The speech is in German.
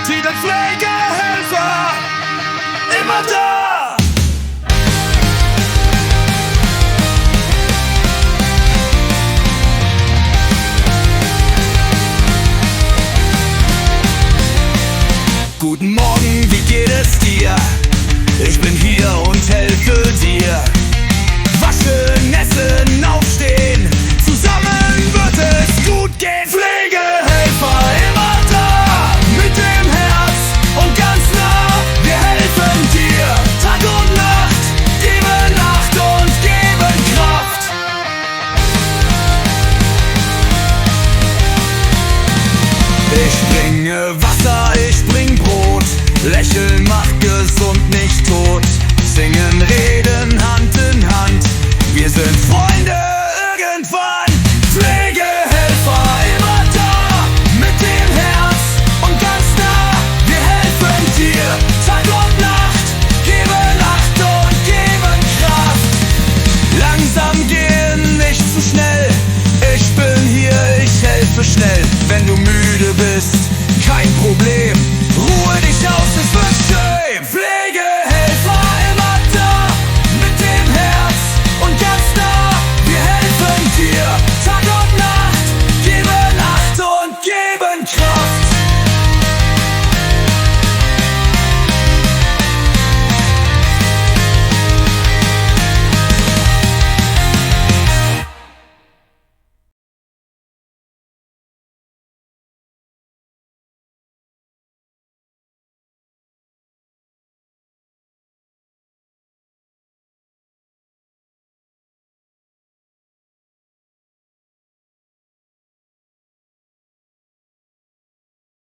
Titel Pflegehelfer, immer da. Guten Morgen, wie geht es dir? Ich bin hier und helfe dir. Waschen, essen, aufstehen, zusammen wird es gut gehen. Pflegehelfer, immer da, mit dem Herz und ganz nah. Wir helfen dir, Tag und Nacht, geben Acht und geben Kraft. Ich bringe Wasser, ich bring Brot. Lächeln macht gesund, nicht tot. Singen, reden, Hand in Hand. Wir sind Freunde irgendwann. Pflegehelfer, immer da, mit dem Herz und ganz nah. Wir helfen dir, Tag und Nacht, geben Acht und geben Kraft. Langsam gehen, nicht zu schnell. Ich bin hier, ich helfe schnell. Wenn du müde bist, kein Problem.